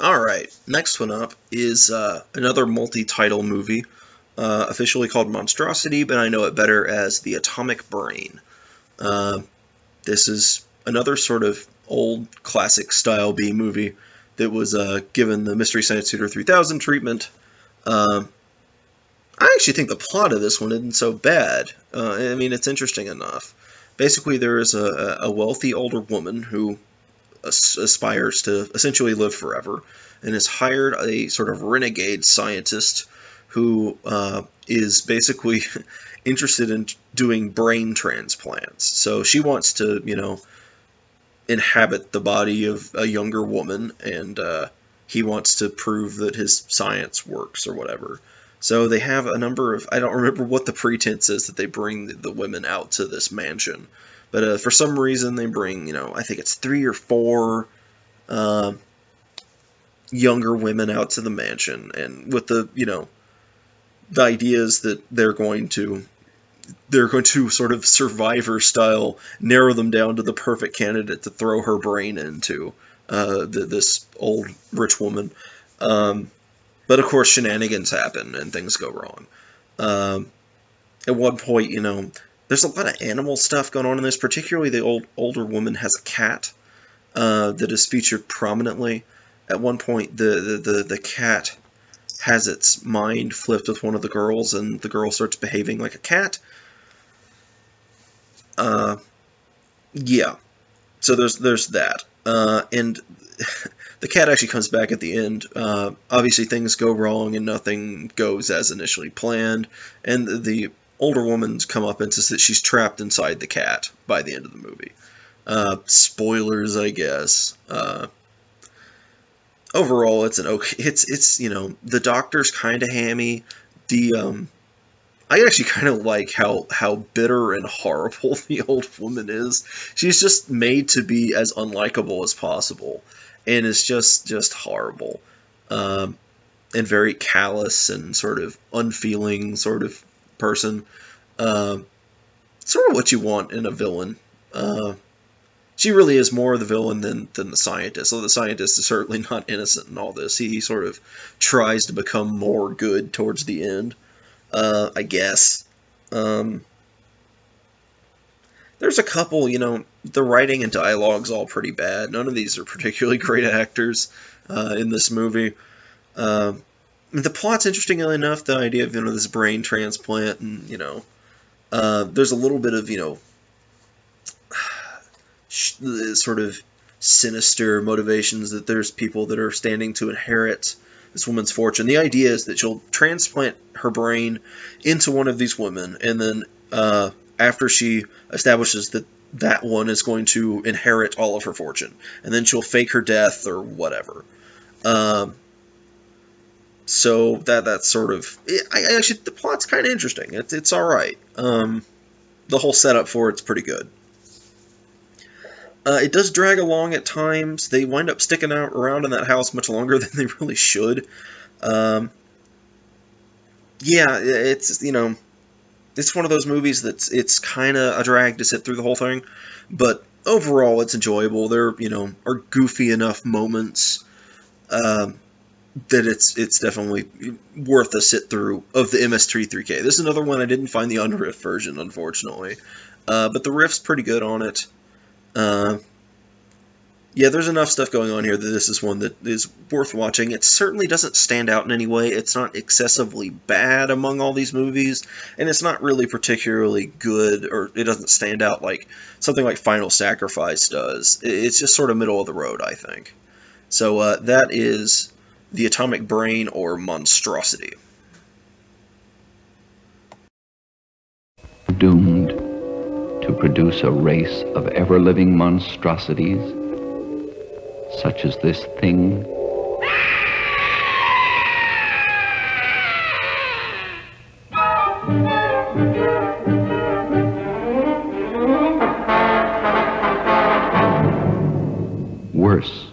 Alright, next one up is another multi-title movie, officially called Monstrosity, but I know it better as The Atomic Brain. Uh, this is another sort of old classic style B movie that was given the Mystery Science Theater 3000 treatment. Um, I actually think the plot of this one isn't so bad. I mean, it's interesting enough. Basically, there is a wealthy older woman who aspires to essentially live forever, and has hired a sort of renegade scientist who is basically interested in doing brain transplants. So she wants to, inhabit the body of a younger woman, and he wants to prove that his science works or whatever. So they have a number of, I don't remember what the pretense is that they bring the women out to this mansion. But for some reason they bring, I think it's 3 or 4 uh, younger women out to the mansion, and with the idea is that they're going to sort of Survivor style narrow them down to the perfect candidate to throw her brain into this old rich woman. But of course, shenanigans happen and things go wrong. At one point, there's a lot of animal stuff going on in this. Particularly, the older woman has a cat that is featured prominently. At one point, the cat has its mind flipped with one of the girls, and the girl starts behaving like a cat. Yeah. So there's that, and the cat actually comes back at the end. Obviously, things go wrong and nothing goes as initially planned, and the older woman's come up and says that she's trapped inside the cat by the end of the movie. Spoilers, I guess. Overall, it's an okay. It's the doctor's kind of hammy. I actually kind of like how bitter and horrible the old woman is. She's just made to be as unlikable as possible, and is just horrible, and very callous and sort of unfeeling sort of person. Sort of what you want in a villain. She really is more of the villain than the scientist. So the scientist is certainly not innocent in all this. He sort of tries to become more good towards the end, I guess. There's a couple, the writing and dialogue's all pretty bad. None of these are particularly great actors in this movie. The plot's interestingly enough, the idea of this brain transplant, and there's a little bit of sort of sinister motivations, that there's people that are standing to inherit this woman's fortune. The idea is that she'll transplant her brain into one of these women, and then after she establishes that that one is going to inherit all of her fortune, and then she'll fake her death or whatever. So that's sort of I actually, the plot's kind of interesting. It's all right. The whole setup for it's pretty good. It does drag along at times. They wind up sticking out around in that house much longer than they really should. Yeah, it's it's one of those movies it's kind of a drag to sit through the whole thing, but overall it's enjoyable. There are goofy enough moments that it's definitely worth a sit through of the MS-3K. This is another one I didn't find the unriff version, unfortunately, but the riff's pretty good on it. Yeah, there's enough stuff going on here that this is one that is worth watching. It certainly doesn't stand out in any way. It's not excessively bad among all these movies, and it's not really particularly good, or it doesn't stand out like something like Final Sacrifice does. It's just sort of middle of the road, I think. So that is The Atomic Brain, or Monstrosity. Doomed to produce a race of ever-living monstrosities, such as this thing. Worse,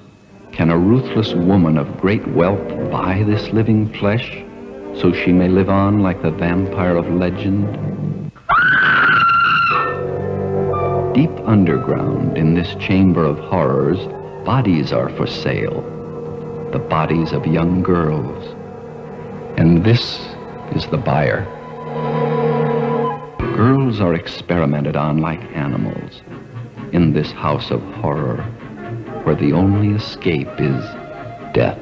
can a ruthless woman of great wealth buy this living flesh so she may live on like the vampire of legend? Deep underground in this chamber of horrors, bodies are for sale. the bodies of young girls. And this is the buyer. Girls are experimented on like animals in this house of horror, where the only escape is death.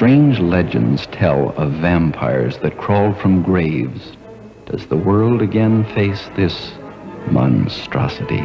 Strange legends tell of vampires that crawled from graves. Does the world again face this monstrosity?